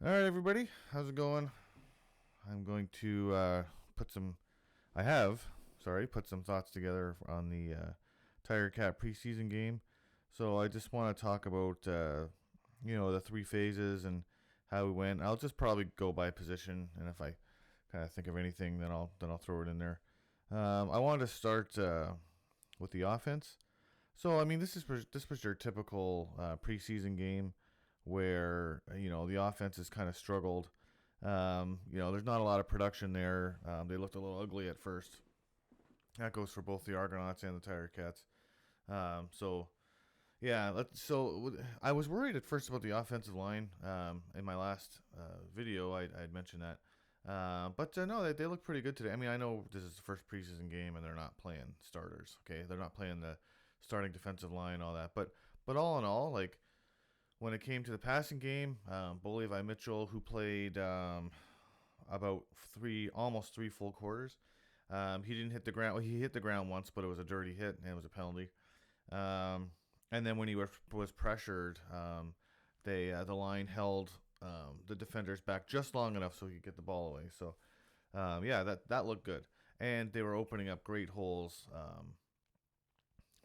All right, everybody, how's it going? I'm going to put some. I have, sorry, put some thoughts together on the Tiger Cat preseason game. So I just want to talk about the three phases and how we went. I'll just probably go by position, and if I kind of think of anything, then I'll throw it in there. I wanted to start with the offense. So I mean, this was your typical preseason game where the offense has kind of struggled. There's not a lot of production there. They looked a little ugly at first. That goes for both the Argonauts and the Tiger Cats. So yeah, I was worried at first about the offensive line. In my last video, I had mentioned that. But no, they look pretty good today. I mean, I know this is the first preseason game and they're not playing starters. Okay, they're not playing the starting defensive line, all that. But all in all, like when it came to the passing game, Bo Levi Mitchell, who played about almost three full quarters, he didn't hit the ground. Well, he hit the ground once, but it was a dirty hit and it was a penalty. And then when he was pressured, the line held the defenders back just long enough so he could get the ball away. So yeah, that looked good, and they were opening up great holes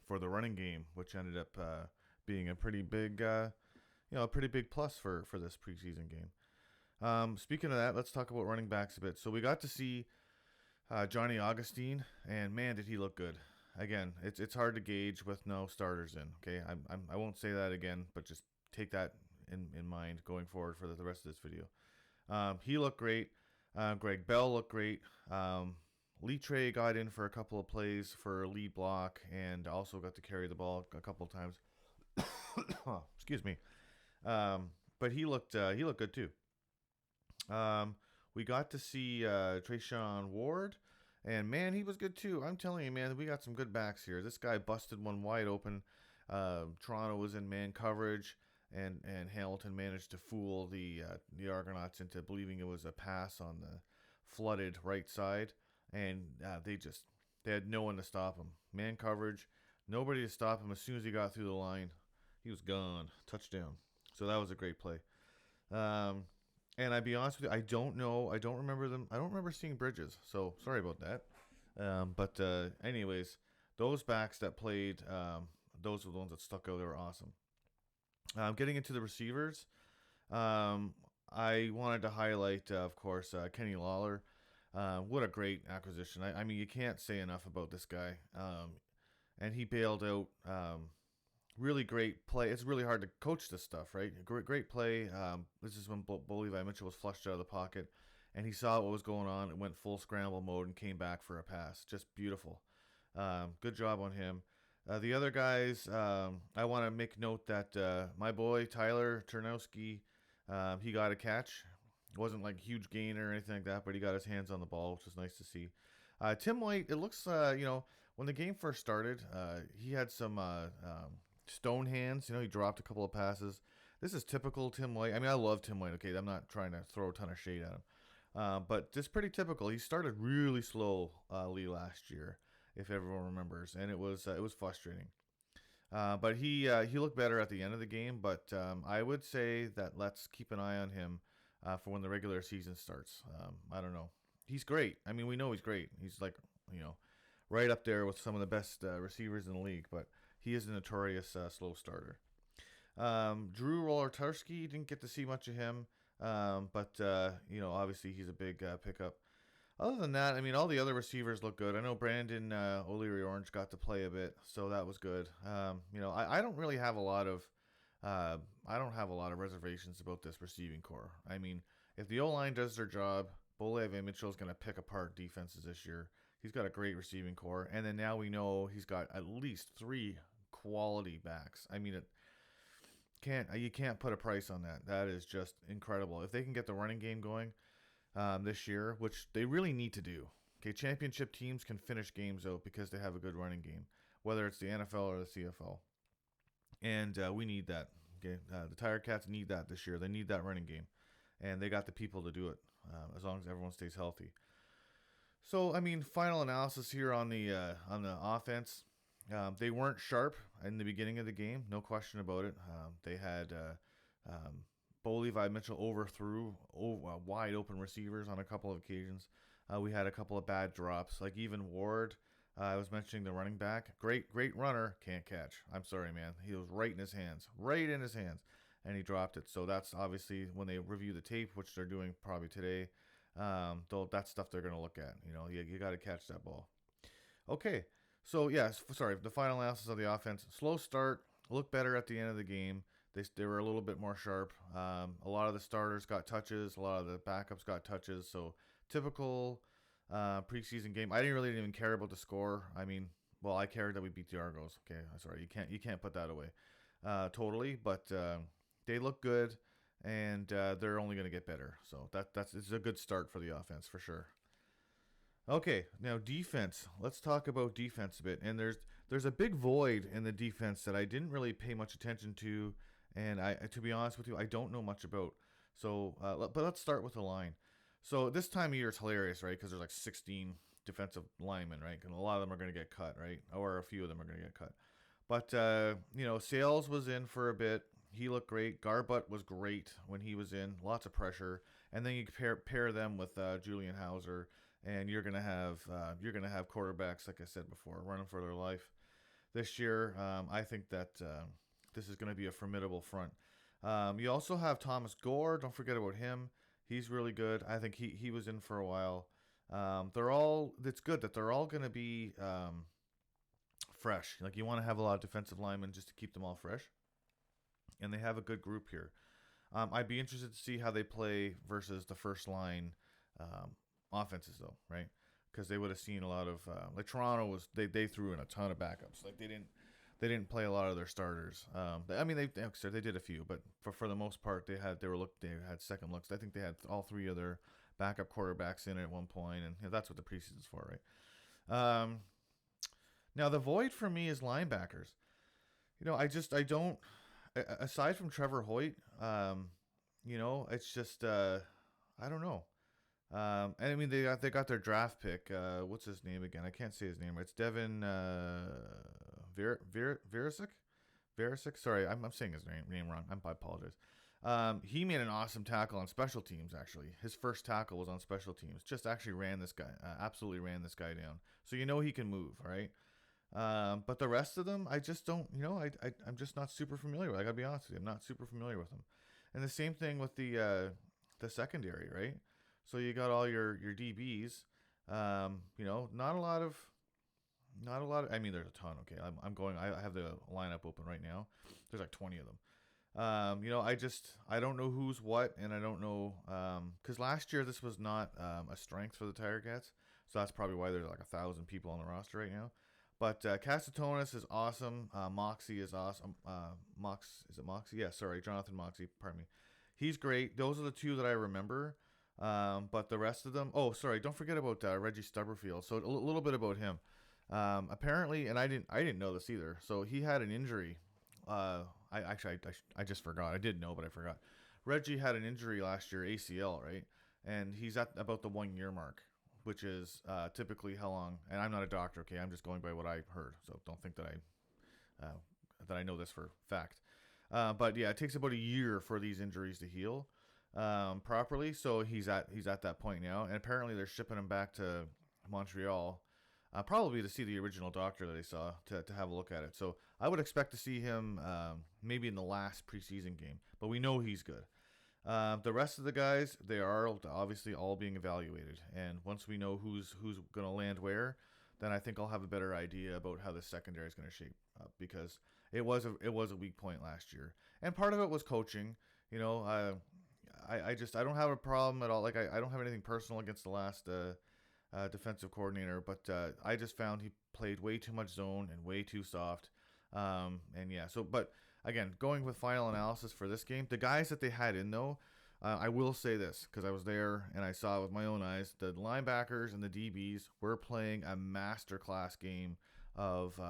for the running game, which ended up being a pretty big plus for this preseason game. Speaking of that, let's talk about running backs a bit. So we got to see Johnny Augustine, and man, did he look good. Again, it's hard to gauge with no starters in. Okay, I won't say that again, but just take that in mind going forward for the rest of this video. He looked great. Greg Bell looked great. Lee Trey got in for a couple of plays for a lead block and also got to carry the ball a couple of times. Oh, excuse me. But he looked good too. We got to see Trayshawn Ward, and man, he was good too. I'm telling you, man, we got some good backs here. This guy busted one wide open. Toronto was in man coverage, and Hamilton managed to fool the Argonauts into believing it was a pass on the flooded right side, and they had no one to stop him. Man coverage, nobody to stop him. As soon as he got through the line, he was gone. Touchdown. So that was a great play. And I'd be honest with you, I don't know. I don't remember them. I don't remember seeing Bridges. So sorry about that. But anyways, those backs that played, those were the ones that stuck out. They were awesome. Getting into the receivers, I wanted to highlight, of course, Kenny Lawler. What a great acquisition. I mean, you can't say enough about this guy. And he bailed out. Really great play. It's really hard to coach this stuff, right? Great play. This is when Bo Levi Mitchell was flushed out of the pocket, and he saw what was going on and went full scramble mode and came back for a pass. Just beautiful. Good job on him. The other guys, I want to make note that my boy Tyler Ternowski, he got a catch. It wasn't like a huge gain or anything like that, but he got his hands on the ball, which was nice to see. Tim White, it looks, when the game first started, he had some stone hands. He dropped a couple of passes. This is typical Tim White. I mean, I love Tim White. Okay, I'm not trying to throw a ton of shade at him, but it's pretty typical. He started really slow last year, if everyone remembers, and it was frustrating. But he looked better at the end of the game. But I would say that let's keep an eye on him for when the regular season starts. I don't know. He's great. I mean, we know he's great. He's like right up there with some of the best receivers in the league, but he is a notorious slow starter. Drew Rolartarski, didn't get to see much of him, but obviously he's a big pickup. Other than that, I mean, all the other receivers look good. I know Brandon O'Leary Orange got to play a bit, so that was good. I don't really have a lot of reservations about this receiving core. I mean, if the O-line does their job, Bo Levi Mitchell is going to pick apart defenses this year. He's got a great receiving core, and then now we know he's got at least three quality backs. I mean, you can't put a price on that. That is just incredible. If they can get the running game going this year, which they really need to do. Okay, championship teams can finish games out because they have a good running game, whether it's the NFL or the CFL, and we need that. Okay, the Tiger Cats need that this year. They need that running game, and they got the people to do it as long as everyone stays healthy. So, I mean, final analysis here on the offense. They weren't sharp in the beginning of the game, no question about it. They had Bo Levi Mitchell overthrew wide open receivers on a couple of occasions. We had a couple of bad drops, like even Ward. I was mentioning the running back. Great runner, can't catch. I'm sorry, man. He was right in his hands, and he dropped it. So that's obviously when they review the tape, which they're doing probably today. That's stuff they're going to look at. You got to catch that ball. Okay, so sorry. The final analysis of the offense: slow start, look better at the end of the game. They were a little bit more sharp. A lot of the starters got touches. A lot of the backups got touches. So typical preseason game. I didn't really even care about the score. I mean, well, I cared that we beat the Argos. Okay, sorry, you can't put that away totally. But they look good, and they're only going to get better. So it's a good start for the offense for sure. Okay, now defense. Let's talk about defense a bit. And there's a big void in the defense that I didn't really pay much attention to, and to be honest with you, I don't know much about. So, but let's start with the line. So this time of year is hilarious, right? Because there's like 16 defensive linemen, right? And a lot of them are going to get cut, right? Or a few of them are going to get cut. But Sales was in for a bit. He looked great. Garbutt was great when he was in. Lots of pressure, and then you pair them with Julian Hauser, and you're gonna have quarterbacks, like I said before, running for their life this year. I think that this is going to be a formidable front. You also have Thomas Gore. Don't forget about him. He's really good. I think he was in for a while. It's good that they're all going to be fresh. Like, you want to have a lot of defensive linemen just to keep them all fresh. And they have a good group here. I'd be interested to see how they play versus the first line offenses, though, right? Because they would have seen a lot of like Toronto was they threw in a ton of backups. Like, they didn't play a lot of their starters. They did a few, but for the most part, they had second looks. I think they had all three of their backup quarterbacks in at one point, and that's what the preseason's for, right? Now the void for me is linebackers. I don't. Aside from Trevor Hoyt, it's just I don't know. And I mean, they got their draft pick. What's his name again? I can't say his name. It's Devin Verisic. Sorry, I'm saying his name wrong. I apologize. He made an awesome tackle on special teams. Actually, his first tackle was on special teams. Just actually absolutely ran this guy down. So he can move, right? But the rest of them, I just don't. I'm just not super familiar with. I gotta be honest with you, I'm not super familiar with them. And the same thing with the secondary, right? So you got all your DBs. Not a lot of. I mean, there's a ton. Okay, I have the lineup open right now. There's like 20 of them. I don't know who's what, and I don't know because last year this was not a strength for the Tiger Cats, so that's probably why there's like 1,000 people on the roster right now. But Castatonis is awesome. Moxie is awesome. Is it Moxie? Yeah, sorry, Jonathan Moxie. Pardon me. He's great. Those are the two that I remember. But the rest of them. Oh, sorry. Don't forget about Reggie Stubberfield. So a little bit about him. Apparently, and I didn't know this either. So he had an injury. I just forgot. I did know, but I forgot. Reggie had an injury last year, ACL, right? And he's at about the 1 year mark, which is typically how long. And I'm not a doctor, okay? I'm just going by what I heard. So don't think that I know this for fact. But yeah, it takes about a year for these injuries to heal properly. So he's at that point now, and apparently they're shipping him back to Montreal. Probably to see the original doctor that I saw to have a look at it. So I would expect to see him maybe in the last preseason game, but we know he's good. The rest of the guys, they are obviously all being evaluated, and once we know who's going to land where, then I think I'll have a better idea about how the secondary is going to shape up, because it was a weak point last year, and part of it was coaching. I don't have a problem at all. Like I don't have anything personal against the last defensive coordinator, but I just found he played way too much zone and way too soft. But again, going with final analysis for this game, the guys that they had in though, I will say this because I was there and I saw it with my own eyes. The linebackers and the DBs were playing a masterclass game of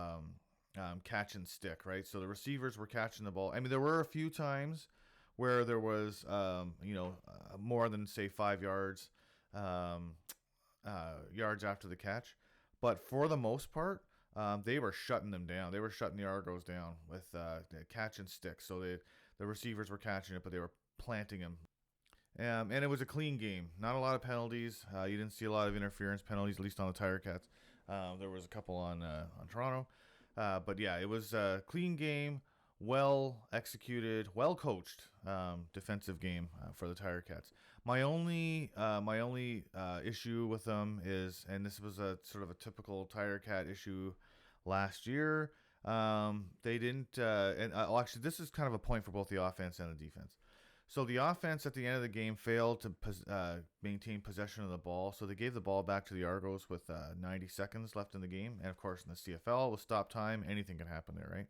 catch and stick, right? So the receivers were catching the ball. I mean, there were a few times where there was, more than say 5 yards. Yards after the catch, but for the most part, they were shutting them down. They were shutting the Argos down with the catch and stick. So the receivers were catching it, but they were planting him. And it was a clean game. Not a lot of penalties. You didn't see a lot of interference penalties, at least on the Tiger Cats. There was a couple on Toronto. But yeah, it was a clean game, well executed, well coached defensive game for the Tiger Cats. My only issue with them is, and this was a sort of a typical Tiger Cat issue last year. They didn't, actually, this is kind of a point for both the offense and the defense. So the offense at the end of the game failed to maintain possession of the ball. So they gave the ball back to the Argos with 90 seconds left in the game. And of course, in the CFL, with stop time, anything can happen there, right?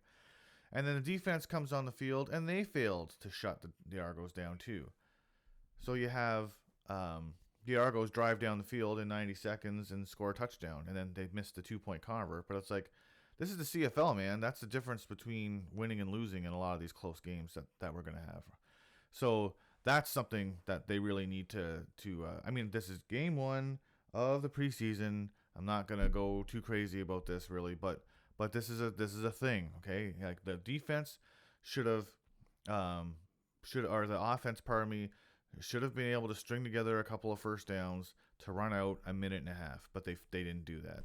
And then the defense comes on the field, and they failed to shut the Argos down too. So you have the Argos drive down the field in 90 seconds and score a touchdown, and then they missed the 2-point convert. But it's like, this is the CFL, man. That's the difference between winning and losing in a lot of these close games that we're going to have. So that's something that they really need to I mean, this is game 1 of the preseason. I'm not gonna go too crazy about this really, but this is a thing, okay? Like the defense or the offense, pardon me, should have been able to string together a couple of first downs to run out a minute and a half, but they didn't do that.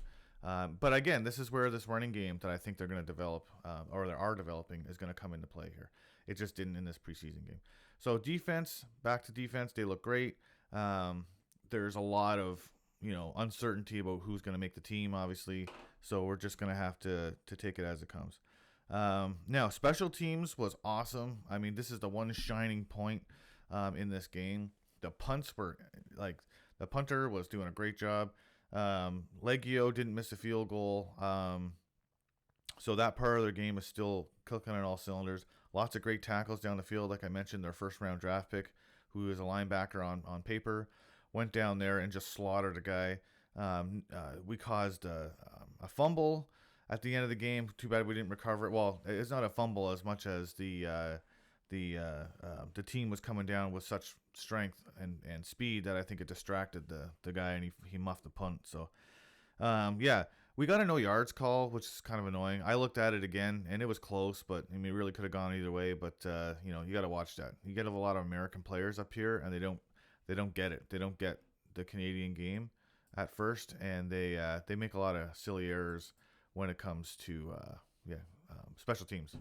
But again, this is where this running game that I think they're going to develop, or they are developing, is going to come into play here. It just didn't in this preseason game. So defense, back to defense, they look great. There's a lot of uncertainty about who's going to make the team, obviously. So we're just going to have to take it as it comes. Now, special teams was awesome. I mean, this is the one shining point in this game. The punts were the punter was doing a great job. Leggio didn't miss a field goal. So that part of their game is still clicking on all cylinders. Lots of great tackles down the field. Like I mentioned, their first round draft pick, who is a linebacker on paper, went down there and just slaughtered a guy. We caused a fumble at the end of the game. Too bad we didn't recover it. Well, it's not a fumble as much as the team was coming down with such strength and speed that I think it distracted the guy, and he muffed the punt. So, yeah. We got a no yards call, which is kind of annoying. I looked at it again, and it was close, but I mean, it really could have gone either way. But you got to watch that. You get a lot of American players up here, and they don't get it. They don't get the Canadian game at first, and they make a lot of silly errors when it comes to special teams.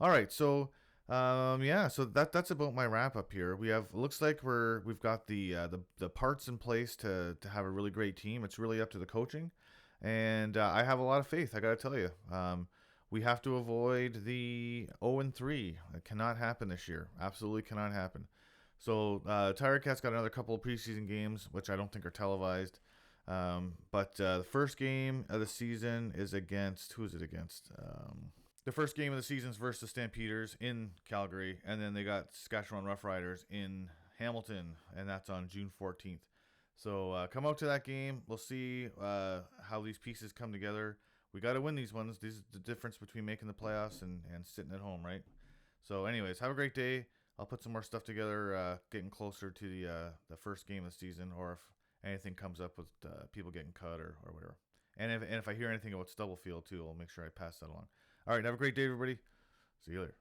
All right, so so that's about my wrap up here. Looks like we've got the parts in place to have a really great team. It's really up to the coaching. And I have a lot of faith, I got to tell you. We have to avoid the 0-3. It cannot happen this year. Absolutely cannot happen. So Tiger Cats got another couple of preseason games, which I don't think are televised. But the first game of the season is against, who is it against? The first game of the season is versus the Stampeders in Calgary. And then they got Saskatchewan Roughriders in Hamilton, and that's on June 14th. So come out to that game. We'll see how these pieces come together. We got to win these ones. This is the difference between making the playoffs and sitting at home, right? So anyways, have a great day. I'll put some more stuff together getting closer to the first game of the season, or if anything comes up with people getting cut or whatever. And if I hear anything about Stubblefield too, I'll make sure I pass that along. All right, have a great day, everybody. See you later.